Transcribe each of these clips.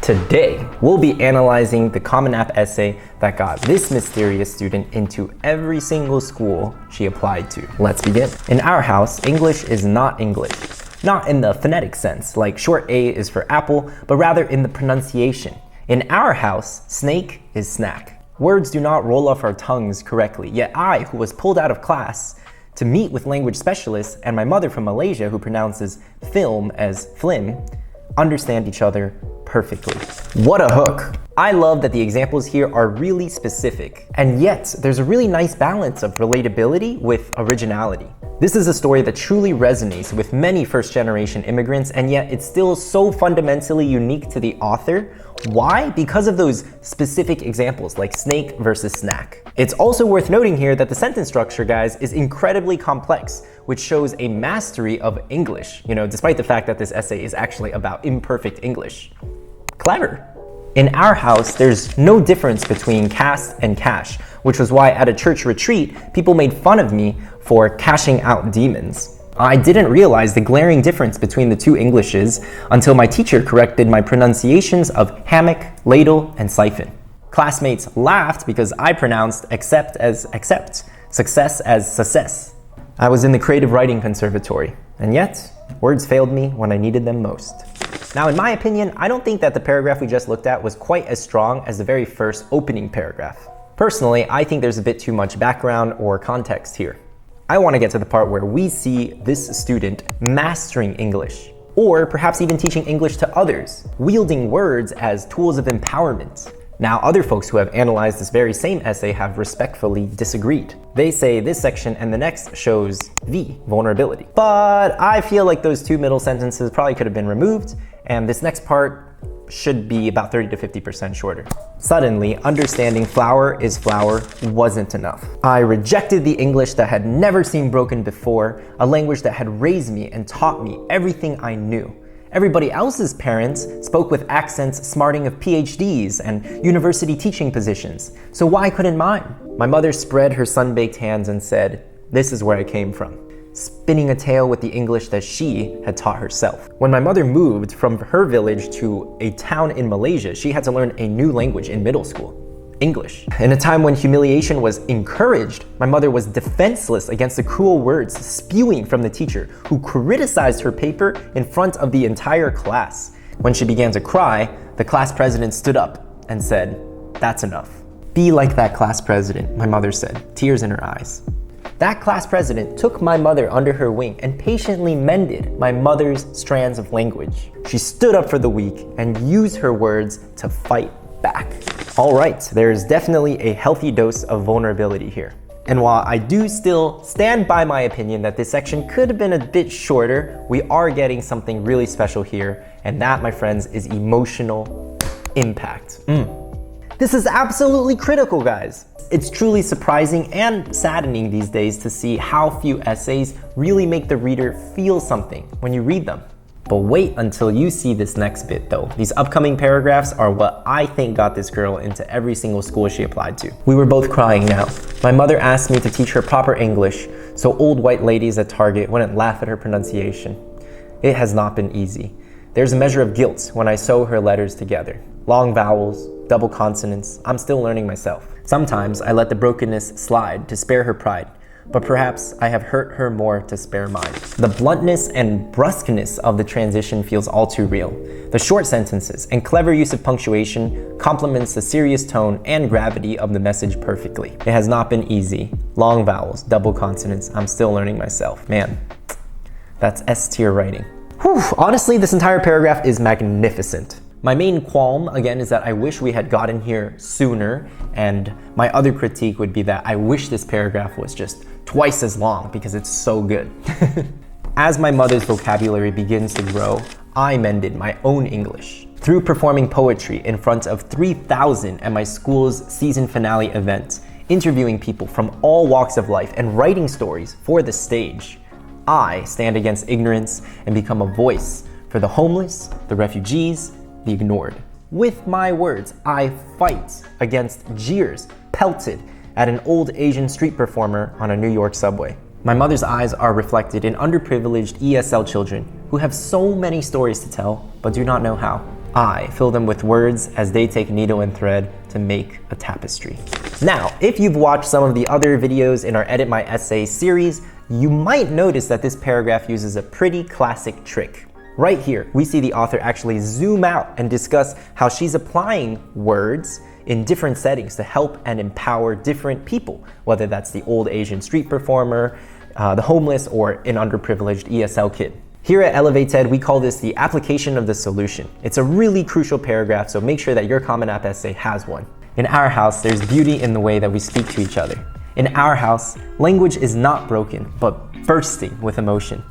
Today, we'll be analyzing the Common App essay that got this mysterious student into every single school she applied to. Let's begin. In our house, English is not English. Not in the phonetic sense, like short A is for apple, but rather in the pronunciation. In our house, snake is snack. Words do not roll off our tongues correctly, yet I, who was pulled out of class to meet with language specialists, and my mother from Malaysia, who pronounces film as flim, understand each other perfectly. What a hook! I love that the examples here are really specific, and yet there's a really nice balance of relatability with originality. This is a story that truly resonates with many first-generation immigrants, and yet it's still so fundamentally unique to the author. Why? Because of those specific examples like snake versus snack. It's also worth noting here that the sentence structure, guys, is incredibly complex, which shows a mastery of English, despite the fact that this essay is actually about imperfect English. Clever. In our house, there's no difference between cast and cash, which was why at a church retreat, people made fun of me for cashing out demons. I didn't realize the glaring difference between the two Englishes until my teacher corrected my pronunciations of hammock, ladle, and siphon. Classmates laughed because I pronounced accept as accept, success as success. I was in the creative writing conservatory, and yet words failed me when I needed them most. Now, in my opinion, I don't think that the paragraph we just looked at was quite as strong as the very first opening paragraph. Personally, I think there's a bit too much background or context here. I want to get to the part where we see this student mastering English, or perhaps even teaching English to others, wielding words as tools of empowerment. Now, other folks who have analyzed this very same essay have respectfully disagreed. They say this section and the next shows vulnerability. But I feel like those two middle sentences probably could have been removed, and this next part should be about 30 to 50% shorter. Suddenly, understanding flour is flour wasn't enough. I rejected the English that had never seemed broken before, a language that had raised me and taught me everything I knew. Everybody else's parents spoke with accents smarting of PhDs and university teaching positions, so why couldn't mine? My mother spread her sun-baked hands and said, "This is where I came from," spinning a tale with the English that she had taught herself. When my mother moved from her village to a town in Malaysia, she had to learn a new language in middle school. English. In a time when humiliation was encouraged, my mother was defenseless against the cruel words spewing from the teacher, who criticized her paper in front of the entire class. When she began to cry, the class president stood up and said, "That's enough." "Be like that class president," my mother said, tears in her eyes. That class president took my mother under her wing and patiently mended my mother's strands of language. She stood up for the weak and used her words to fight back. All right, there's definitely a healthy dose of vulnerability here. And while I do still stand by my opinion that this section could have been a bit shorter, we are getting something really special here, and that, my friends, is emotional impact. This is absolutely critical, guys. It's truly surprising and saddening these days to see how few essays really make the reader feel something when you read them. But wait until you see this next bit though. These upcoming paragraphs are what I think got this girl into every single school she applied to. We were both crying now. My mother asked me to teach her proper English so old white ladies at Target wouldn't laugh at her pronunciation. It has not been easy. There's a measure of guilt when I sew her letters together. Long vowels, double consonants, I'm still learning myself. Sometimes I let the brokenness slide to spare her pride, but perhaps I have hurt her more to spare mine. The bluntness and brusqueness of the transition feels all too real. The short sentences and clever use of punctuation complements the serious tone and gravity of the message perfectly. It has not been easy. Long vowels, double consonants, I'm still learning myself. Man, that's S-tier writing. Whew, honestly, this entire paragraph is magnificent. My main qualm, again, is that I wish we had gotten here sooner, and my other critique would be that I wish this paragraph was just twice as long because it's so good. As my mother's vocabulary begins to grow, I mended my own English through performing poetry in front of 3,000 at my school's season finale event, interviewing people from all walks of life and writing stories for the stage. I stand against ignorance and become a voice for the homeless, the refugees, the ignored. With my words, I fight against jeers pelted at an old Asian street performer on a New York subway. My mother's eyes are reflected in underprivileged ESL children who have so many stories to tell but do not know how. I fill them with words as they take needle and thread to make a tapestry. Now, if you've watched some of the other videos in our Edit My Essay series, you might notice that this paragraph uses a pretty classic trick. Right here, we see the author actually zoom out and discuss how she's applying words in different settings to help and empower different people, whether that's the old Asian street performer, the homeless, or an underprivileged ESL kid. Here at elevated, we call this the application of the solution. It's a really crucial paragraph, so make sure that your Common App essay has one. In our house, there's beauty in the way that we speak to each other. In our house, language is not broken, but bursting with emotion.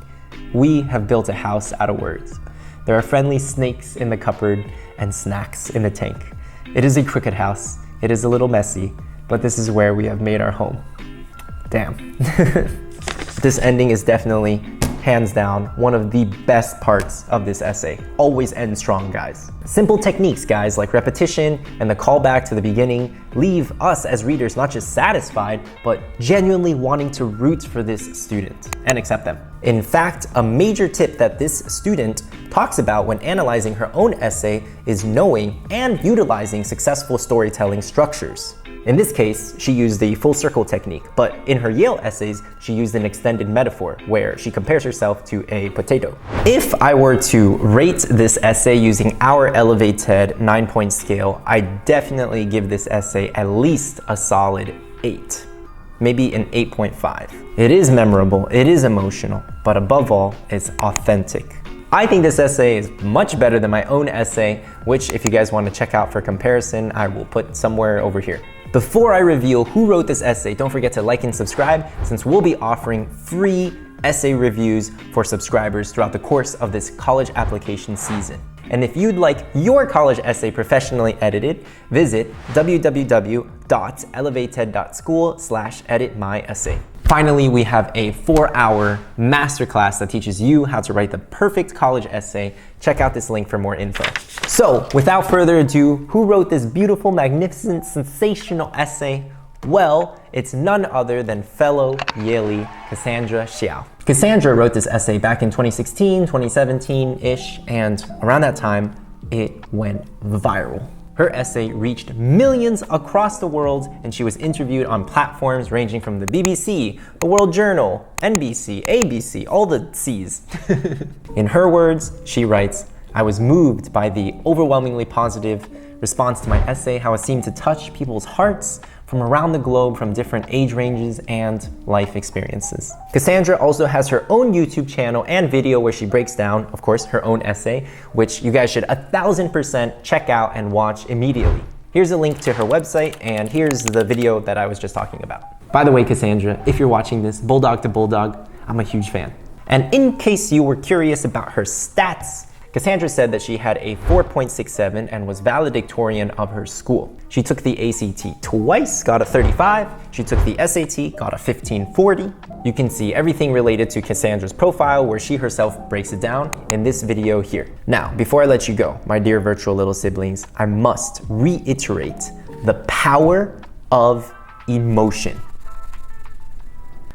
We have built a house out of words. There are friendly snakes in the cupboard and snacks in the tank. It is a crooked house. It is a little messy, but this is where we have made our home. Damn. This ending is definitely, hands down, one of the best parts of this essay. Always end strong, guys. Simple techniques, guys, like repetition and the callback to the beginning leave us as readers not just satisfied, but genuinely wanting to root for this student and accept them. In fact, a major tip that this student talks about when analyzing her own essay is knowing and utilizing successful storytelling structures. In this case, she used the full circle technique, but in her Yale essays, she used an extended metaphor where she compares herself to a potato. If I were to rate this essay using our elevated 9-point scale, I definitely give this essay at least a solid 8. Maybe an 8.5. It is memorable, it is emotional, but above all, it's authentic. I think this essay is much better than my own essay, which if you guys want to check out for comparison, I will put somewhere over here. Before I reveal who wrote this essay, don't forget to like and subscribe, since we'll be offering free essay reviews for subscribers throughout the course of this college application season. And if you'd like your college essay professionally edited, visit www.elevated.school/editmyessay. Finally, we have a 4-hour masterclass that teaches you how to write the perfect college essay. Check out this link for more info. So, without further ado, who wrote this beautiful, magnificent, sensational essay? Well, it's none other than fellow Yalie Cassandra Xiao. Cassandra wrote this essay back in 2016, 2017-ish, and around that time, it went viral. Her essay reached millions across the world, and she was interviewed on platforms ranging from the BBC, the World Journal, NBC, ABC, all the C's. In her words, she writes, "I was moved by the overwhelmingly positive response to my essay, how it seemed to touch people's hearts from around the globe from different age ranges and life experiences." Cassandra also has her own YouTube channel and video where she breaks down, of course, her own essay, which you guys should 1000% check out and watch immediately. Here's a link to her website, and here's the video that I was just talking about. By the way, Cassandra, if you're watching this, bulldog to bulldog, I'm a huge fan. And in case you were curious about her stats, Cassandra said that she had a 4.67 and was valedictorian of her school. She took the ACT twice, got a 35. She took the SAT, got a 1540. You can see everything related to Cassandra's profile where she herself breaks it down in this video here. Now, before I let you go, my dear virtual little siblings, I must reiterate the power of emotion.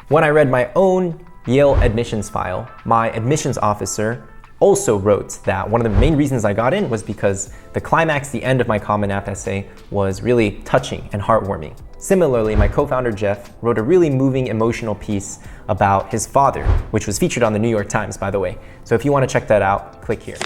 When I read my own Yale admissions file, my admissions officer also wrote that one of the main reasons I got in was because the climax, the end of my Common App essay, was really touching and heartwarming. Similarly, my co-founder Jeff wrote a really moving, emotional piece about his father, which was featured on the New York Times, by the way. So if you want to check that out, click here.